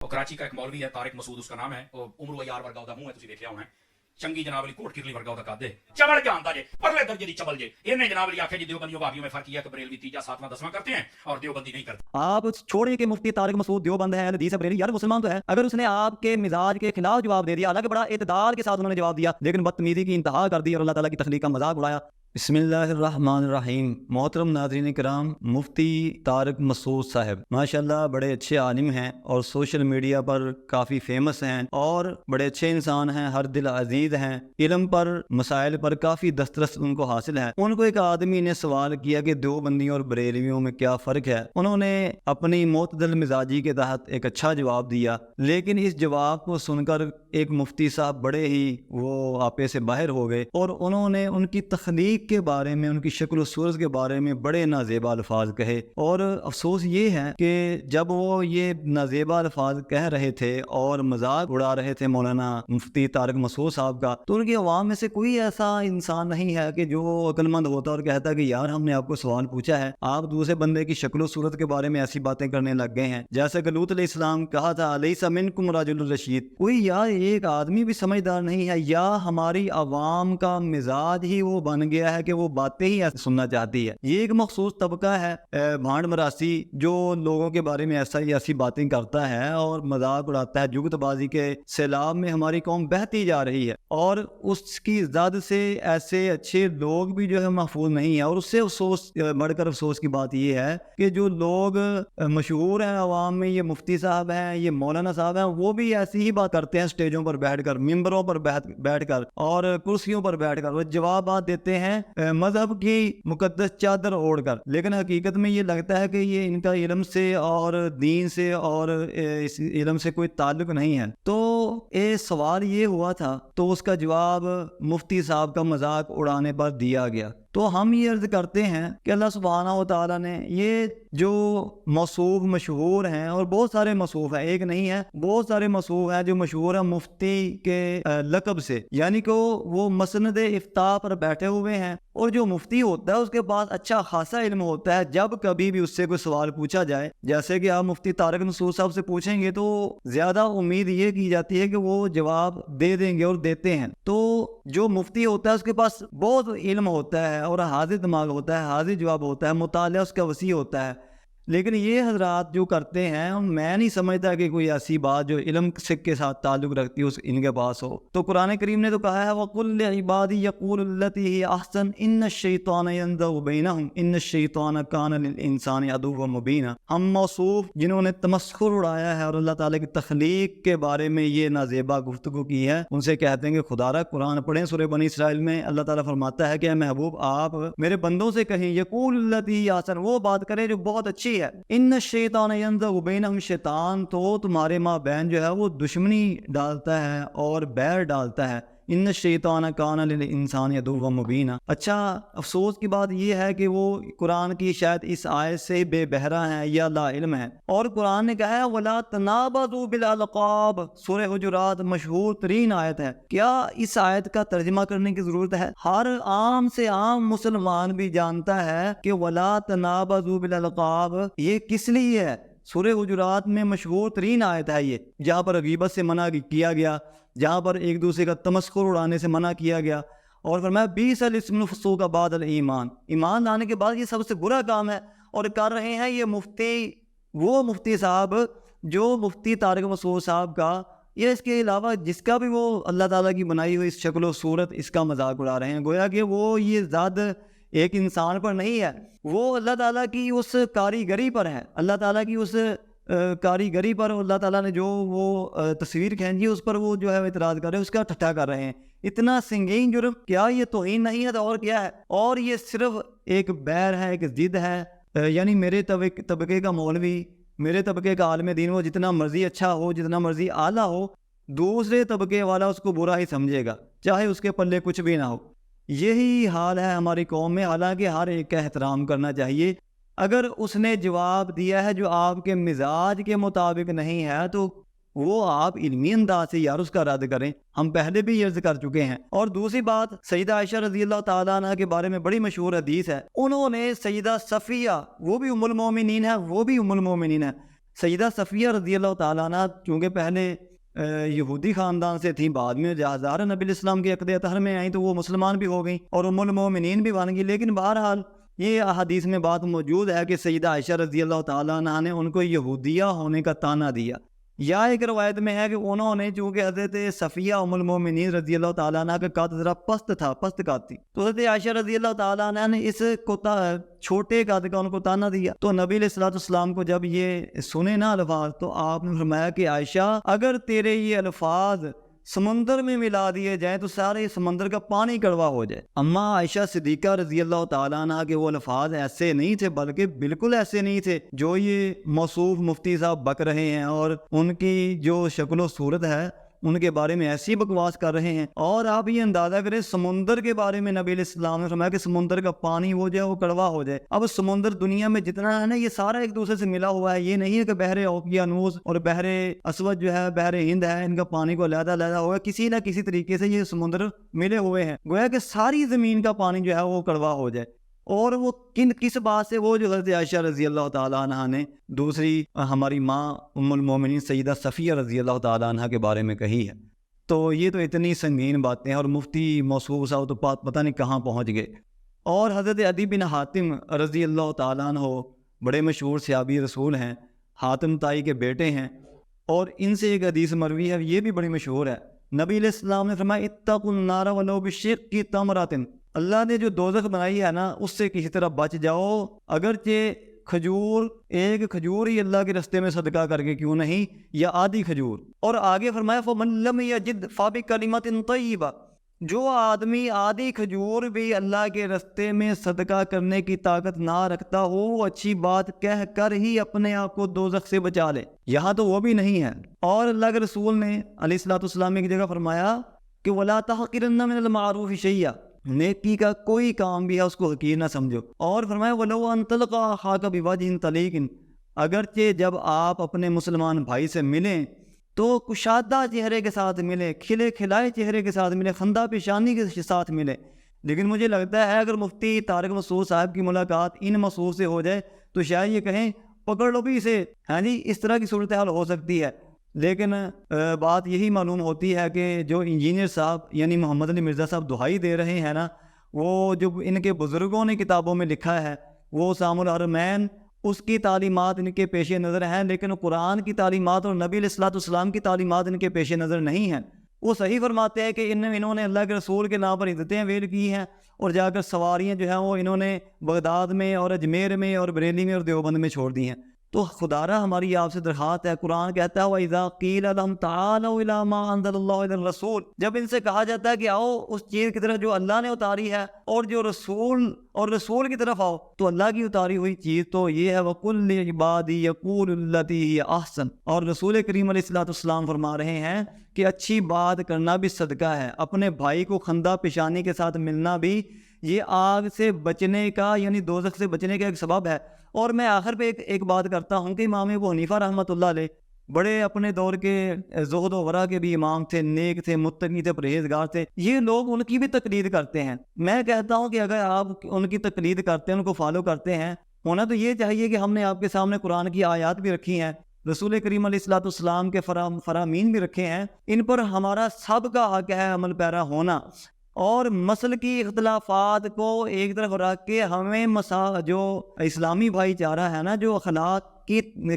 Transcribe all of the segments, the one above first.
وہ کراچی کا ایک مولوی ہے طارق مسعود اس کا نام ہے اور عمر یار ورگا دا منہ ہے تسی دیکھیا ہونا ہے چنگی جناب علی کوٹ کرلی ورگا دا قد ہے چبل جاندا جے پرلے درجے دی چبل جے انہیں جناب علی آکھیا جی دیوبندیوں بھابیوں میں فرق یہ ہے کہ بریلوی تیجا ساتواں دسواں کرتے ہیں اور دیوبندی نہیں کرتے. آپ چھوڑیے کہ مفتی طارق مسعود دیوبند ہے حدیث بریلی یار مسلمان تو ہے. اگر اس نے آپ کے مزاج کے خلاف جواب دے دیا حالانکہ بڑا اعتدال کے ساتھ انہوں نے جواب دیا لیکن بدتمیزی کی انتہا کر دی اور اللہ تعالیٰ کی تخلیق کا مذاق اڑایا. بسم اللہ الرحمن الرحیم. محترم ناظرین کرام, مفتی طارق مسعود صاحب ماشاءاللہ بڑے اچھے عالم ہیں اور سوشل میڈیا پر کافی فیمس ہیں اور بڑے اچھے انسان ہیں, ہر دل عزیز ہیں, علم پر مسائل پر کافی دسترس ان کو حاصل ہے. ان کو ایک آدمی نے سوال کیا کہ دیوبندیوں اور بریلویوں میں کیا فرق ہے. انہوں نے اپنی معتدل مزاجی کے تحت ایک اچھا جواب دیا, لیکن اس جواب کو سن کر ایک مفتی صاحب بڑے ہی وہ آپے سے باہر ہو گئے اور انہوں نے ان کی تخلیق کے بارے میں, ان کی شکل و صورت کے بارے میں بڑے نازیبا الفاظ کہے. اور افسوس یہ ہے کہ جب وہ یہ نازیبا الفاظ کہہ رہے تھے اور مذاق اڑا رہے تھے مولانا مفتی طارق مسعود صاحب کا, تو ان کی عوام میں سے کوئی ایسا انسان نہیں ہے کہ جو عقل مند ہوتا اور کہتا کہ یار ہم نے آپ کو سوال پوچھا ہے, آپ دوسرے بندے کی شکل و صورت کے بارے میں ایسی باتیں کرنے لگ گئے ہیں. جیسے کہ لوط علیہ السلام کہا تھا الیس منکم رجل الرشید, کوئی یار ایک آدمی بھی سمجھدار نہیں ہے, یا ہماری عوام کا مزاج ہی وہ بن گیا ہے کہ وہ باتیں ہی ایسے سننا چاہتی ہے. یہ ایک مخصوص طبقہ ہے بھانڈ مراسی جو لوگوں کے بارے میں ایسی باتیں کرتا ہے اور مذاق اڑاتا ہے. جگت بازی کے سیلاب میں ہماری قوم بہتی جا رہی ہے اور اس کی زد سے ایسے اچھے لوگ بھی جو ہے محفوظ نہیں ہیں. اور اس سے افسوس بڑھ کر افسوس کی بات یہ ہے کہ جو لوگ مشہور ہیں عوام میں, یہ مفتی صاحب ہیں, یہ مولانا صاحب ہیں, وہ بھی ایسی ہی بات کرتے ہیں اسٹیجوں پر بیٹھ کر, ممبروں پر بیٹھ کر اور کرسیوں پر بیٹھ کر. وہ جوابات دیتے ہیں مذہب کی مقدس چادر اوڑھ کر, لیکن حقیقت میں یہ لگتا ہے کہ یہ ان کا علم سے اور دین سے اور اس علم سے کوئی تعلق نہیں ہے. تو سوال یہ ہوا تھا تو اس کا جواب مفتی صاحب کا مذاق اڑانے پر دیا گیا. تو ہم یہ عرض کرتے ہیں کہ اللہ سبحانہ و تعالیٰ نے یہ جو موصوف مشہور ہیں, اور بہت سارے موصوف ہیں, ایک نہیں ہے, بہت سارے موصوف ہیں جو مشہور ہیں مفتی کے لقب سے, یعنی کہ وہ مسند افتاء پر بیٹھے ہوئے ہیں اور جو مفتی ہوتا ہے اس کے پاس اچھا خاصا علم ہوتا ہے. جب کبھی بھی اس سے کوئی سوال پوچھا جائے, جیسے کہ آپ مفتی طارق مسعود صاحب سے پوچھیں گے, تو زیادہ امید یہ کی جاتی ہے کہ وہ جواب دے دیں گے اور دیتے ہیں. تو جو مفتی ہوتا ہے اس کے پاس بہت علم ہوتا ہے اور حاضر دماغ ہوتا ہے, حاضر جواب ہوتا ہے, مطالعہ اس کا وسیع ہوتا ہے. لیکن یہ حضرات جو کرتے ہیں, میں نہیں سمجھتا کہ کوئی ایسی بات جو علم کے ساتھ تعلق رکھتی ہے ان کے پاس ہو. تو قرآن کریم نے تو کہا ہے وَقُلْ لِعِبَادِي يَقُولُ الَّتِي هِيَ أَحْسَنُ إِنَّ الشَّيْطَانَ يَنزَغُ بَيْنَهُمْ إِنَّ الشَّيْطَانَ كَانَ لِلْإِنسَانِ عَدُوًّا مُبِينًا. ہم موصوف جنہوں نے تمسخر اڑایا ہے اور اللہ تعالیٰ کی تخلیق کے بارے میں یہ نازیبا گفتگو کی ہے, ان سے کہتے ہیں کہ خدا را قرآن پڑھیں. سورہ بنی اسرائیل میں اللہ تعالیٰ فرماتا ہے کہ اے محبوب آپ میرے بندوں سے کہیں یقول التی احسن, وہ بات کریں جو بہت اچھی ہے. ان الشیطان ینزغ بینہم, شیطان تو تمہارے ماں بہن جو ہے وہ دشمنی ڈالتا ہے اور بیر ڈالتا ہے. ان الشیطان کان للانسان عدوا مبینا. اچھا افسوس کی بات یہ ہے کہ وہ قرآن کی شاید اس آیت سے بے بہرا ہیں یا لا علم ہیں. اور قرآن نے کہا ہے ولا تنابزوا بالالقاب, سورہ حجرات مشہور ترین آیت ہے. کیا اس آیت کا ترجمہ کرنے کی ضرورت ہے؟ ہر عام سے عام مسلمان بھی جانتا ہے کہ ولا تنابزوا بالالقاب یہ کس لیے ہے. سورہ حجرات میں مشہور ترین آیت ہے یہ, جہاں پر غیبت سے منع کیا گیا, جہاں پر ایک دوسرے کا تمسخر اڑانے سے منع کیا گیا, اور فرمایا بیس الاسم الفسوق بعد الایمان, ایمان لانے کے بعد یہ سب سے برا کام ہے. اور کر رہے ہیں یہ مفتی, وہ مفتی صاحب جو مفتی طارق مسعود صاحب کا یا اس کے علاوہ جس کا بھی وہ اللہ تعالیٰ کی بنائی ہوئی اس شکل و صورت اس کا مذاق اڑا رہے ہیں. گویا کہ وہ یہ ذات ایک انسان پر نہیں ہے, وہ اللہ تعالیٰ کی اس کاریگری پر ہے, اللہ تعالیٰ کی اس کاریگری پر اللہ تعالیٰ نے جو وہ تصویر کھینچی اس پر وہ جو ہے اعتراض کر رہے ہیں, اس کا ٹھٹھا کر رہے ہیں. اتنا سنگین جرم, کیا یہ توہین نہیں ہے تو اور کیا ہے؟ اور یہ صرف ایک بیر ہے, ایک ضد ہے. یعنی میرے طبقے کا مولوی, میرے طبقے کا عالم دین, وہ جتنا مرضی اچھا ہو, جتنا مرضی اعلیٰ ہو, دوسرے طبقے والا اس کو برا ہی سمجھے گا, چاہے اس کے پلے کچھ بھی نہ ہو. یہی حال ہے ہماری قوم میں. حالانکہ ہر ایک کا احترام کرنا چاہیے. اگر اس نے جواب دیا ہے جو آپ کے مزاج کے مطابق نہیں ہے تو وہ آپ علمی انداز سے یار اس کا رد کریں. ہم پہلے بھی عرض کر چکے ہیں. اور دوسری بات, سیدہ عائشہ رضی اللہ تعالیٰ عنہ کے بارے میں بڑی مشہور حدیث ہے. انہوں نے سیدہ صفیہ, وہ بھی ام المومنین ہے, وہ بھی ام المومنین ہے, سیدہ صفیہ رضی اللہ تعالیٰ عنہ چونکہ پہلے یہودی خاندان سے تھیں، بعد میں ہزارہ نبی الاسلام کے عقد اطہر میں آئیں تو وہ مسلمان بھی ہو گئیں اور ام المومنین بھی بن گئی. لیکن بہرحال یہ احادیث میں بات موجود ہے کہ سیدہ عائشہ رضی اللہ تعالیٰ عنہ نے ان کو یہودیہ ہونے کا طعنہ دیا. یا ایک روایت میں ہے کہ انہوں نے چونکہ حضرت صفیہ ام المومنین رضی اللہ تعالیٰ عنہ کا قد ذرا پست تھا، پست قد تھی، تو حضرت عائشہ رضی اللہ تعالیٰ عنہ نے اس کو چھوٹے قد کا ان کو طعنہ دیا. تو نبی علیہ الصلوۃ والسلام کو جب یہ سنے نا الفاظ تو آپ نے فرمایا کہ عائشہ اگر تیرے یہ الفاظ سمندر میں ملا دیے جائیں تو سارے سمندر کا پانی کڑوا ہو جائے. اما عائشہ صدیقہ رضی اللہ تعالیٰ عنہ کے وہ الفاظ ایسے نہیں تھے، بلکہ بالکل ایسے نہیں تھے جو یہ موصوف مفتی صاحب بک رہے ہیں، اور ان کی جو شکل و صورت ہے ان کے بارے میں ایسی بکواس کر رہے ہیں. اور آپ یہ اندازہ کریں سمندر کے بارے میں نبی علیہ السلام نے فرمایا کہ سمندر کا پانی وہ جو ہے وہ کڑوا ہو جائے. اب سمندر دنیا میں جتنا ہے نا یہ سارا ایک دوسرے سے ملا ہوا ہے. یہ نہیں ہے کہ بحر اوقیانوس اور بحر اسود جو ہے بحر ہند ہے ان کا پانی کو علیحدہ علیحدہ ہوگا، کسی نہ کسی طریقے سے یہ سمندر ملے ہوئے ہیں. گویا کہ ساری زمین کا پانی جو ہے وہ کڑوا ہو جائے. اور وہ کس بات سے؟ وہ جو حضرت عائشہ رضی اللہ تعالیٰ عنہ نے دوسری ہماری ماں ام المومنین سیدہ صفیہ رضی اللہ تعالیٰ عنہ کے بارے میں کہی ہے. تو یہ تو اتنی سنگین باتیں ہیں، اور مفتی موصوف صاحب تو پتہ نہیں کہاں پہنچ گئے. اور حضرت عدی بن حاتم رضی اللہ تعالیٰ عنہ بڑے مشہور صحابی رسول ہیں، حاتم طائی کے بیٹے ہیں، اور ان سے ایک حدیث مروی ہے، یہ بھی بڑی مشہور ہے. نبی علیہ السلام نے فرمایا اتقوا النار ولو بشق تمرۃ، اللہ نے جو دوزخ بنائی ہے نا اس سے کسی طرح بچ جاؤ، اگرچہ کھجور ایک کھجور ہی اللہ کے رستے میں صدقہ کر کے کیوں نہیں، یا آدھی کھجور. اور آگے فرمایا فمن لم یجد فبکلمۃ طیبہ، جو آدمی آدھی کھجور بھی اللہ کے رستے میں صدقہ کرنے کی طاقت نہ رکھتا ہو، وہ اچھی بات کہہ کر ہی اپنے آپ کو دوزخ سے بچا لے. یہاں تو وہ بھی نہیں ہے. اور اللہ کے رسول نے علیہ الصلوۃ والسلام ایک جگہ فرمایا کہ ولا تحقرن من المعروف شیئا، نیکی کا کوئی کام بھی ہے اس کو حقیر نہ سمجھو. اور فرمایا وَلَوْ أَن تَلْقَىٰ أَخَاكَ بِوَجْهٍ طَلِيقٍ، اگرچہ جب آپ اپنے مسلمان بھائی سے ملیں تو کشادہ چہرے کے ساتھ ملیں، کھلے کھلائے چہرے کے ساتھ ملیں، خندہ پیشانی کے ساتھ ملیں. لیکن مجھے لگتا ہے اگر مفتی طارق مسعود صاحب کی ملاقات ان مسعود سے ہو جائے تو شاید یہ کہیں پکڑ لو بھی اسے. ہاں جی، اس طرح کی صورتحال ہو سکتی ہے. لیکن بات یہی معلوم ہوتی ہے کہ جو انجینئر صاحب یعنی محمد علی مرزا صاحب دہائی دے رہے ہیں نا، وہ جو ان کے بزرگوں نے کتابوں میں لکھا ہے وہ سام الحرمین، اس کی تعلیمات ان کے پیش نظر ہیں، لیکن قرآن کی تعلیمات اور نبی علیہ الصلوۃ والسلام کی تعلیمات ان کے پیش نظر نہیں ہیں. وہ صحیح فرماتے ہیں کہ انہوں نے اللہ کے رسول کے نام پر عزتیں ویل کی ہیں، اور جا کر سواریاں جو ہیں وہ انہوں نے بغداد میں اور اجمیر میں اور بریلی میں اور دیوبند میں چھوڑ دی ہیں. تو خدارہ ہماری آپ سے درخواست ہے، قرآن کہتا ہے وَإِذَا قِيلَ لَهُمْ تَعَالَوْا إِلَىٰ مَا أَنزَلَ اللَّهُ إِلَى الرَّسُولِ، جب ان سے کہا جاتا ہے کہ آؤ اس چیز کی طرف جو اللہ نے اتاری ہے اور جو رسول کی طرف آؤ، تو اللہ کی اتاری ہوئی چیز تو یہ ہے وَقُلْ لِعِبَادِي يَقُولُوا الَّتِي هِيَ أَحْسَنُ. اور رسول کریم علیہ الصلوۃ والسلام فرما رہے ہیں کہ اچھی بات کرنا بھی صدقہ ہے، اپنے بھائی کو خندہ پیشانی کے ساتھ ملنا بھی یہ آگ سے بچنے کا یعنی دوزخ سے بچنے کا ایک سبب ہے. اور میں آخر پہ ایک بات کرتا ہوں کہ امام ابو حنیفہ رحمۃ اللہ علیہ بڑے اپنے دور کے زہد و ورع کے بھی امام تھے، نیک تھے، متقی تھے، پرہیزگار تھے. یہ لوگ ان کی بھی تقلید کرتے ہیں. میں کہتا ہوں کہ اگر آپ ان کی تقلید کرتے ہیں، ان کو فالو کرتے ہیں، ہونا تو یہ چاہیے کہ ہم نے آپ کے سامنے قرآن کی آیات بھی رکھی ہیں، رسول کریم علیہ الصلوۃ والسلام کے فرامین بھی رکھے ہیں، ان پر ہمارا سب کا حق ہے عمل پیرا ہونا. اور مسلکی اختلافات کو ایک طرف رکھ کے ہمیں جو اسلامی بھائی چارہ ہے نا، جو اخلاق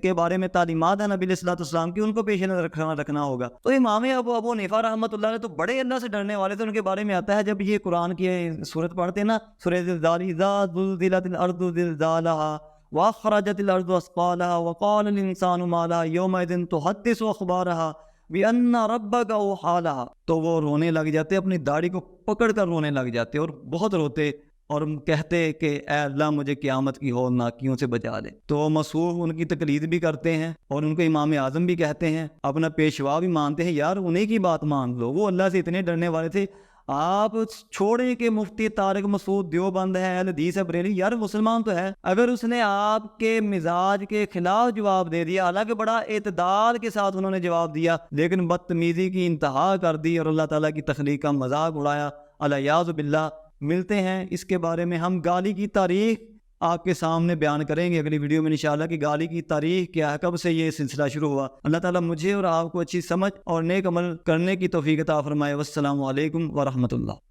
کے بارے میں تعلیمات ہیں نبی علیہ الصلوۃ والسلام کی، ان کو پیش نظر رکھنا ہوگا. تو امام ابو حنیفہ رحمۃ اللہ علیہ تو بڑے اللہ سے ڈرنے والے تھے. ان کے بارے میں آتا ہے جب یہ قرآن کی سورت پڑھتے نا، سورۃ زلزال، اذا زلزلت الارض زلزالها واخرجت الارض اثقالها وقال الانسان ما لها يومئذ تحدث اخبارها بِأَنَّ رَبَّكَ أَوْحَىٰ لَهَا. تو وہ رونے لگ جاتے، اپنی داڑھی کو پکڑ کر رونے لگ جاتے اور بہت روتے اور کہتے کہ اے اللہ مجھے قیامت کی ہولناکیوں سے بچا دے. تو مسعود ان کی تقلید بھی کرتے ہیں اور ان کو امام اعظم بھی کہتے ہیں، اپنا پیشوا بھی مانتے ہیں. یار انہیں کی بات مان لو، وہ اللہ سے اتنے ڈرنے والے تھے. آپ چھوڑیں کہ مفتی طارق مسعود دیوبند ہے، اہل حدیث ہے، بریلی، یار مسلمان تو ہے. اگر اس نے آپ کے مزاج کے خلاف جواب دے دیا، حالانکہ بڑا اعتدال کے ساتھ انہوں نے جواب دیا، لیکن بدتمیزی کی انتہا کر دی اور اللہ تعالیٰ کی تخلیق کا مذاق اڑایا، الیاذ باللہ. ملتے ہیں اس کے بارے میں ہم گالی کی تاریخ آپ کے سامنے بیان کریں گے اگلی ویڈیو میں انشاءاللہ کہ گالی کی تاریخ کیا ہے، کب سے یہ سلسلہ شروع ہوا۔ اللہ تعالیٰ مجھے اور آپ کو اچھی سمجھ اور نیک عمل کرنے کی توفیق عطا فرمائے۔ والسلام علیکم ورحمۃ اللہ۔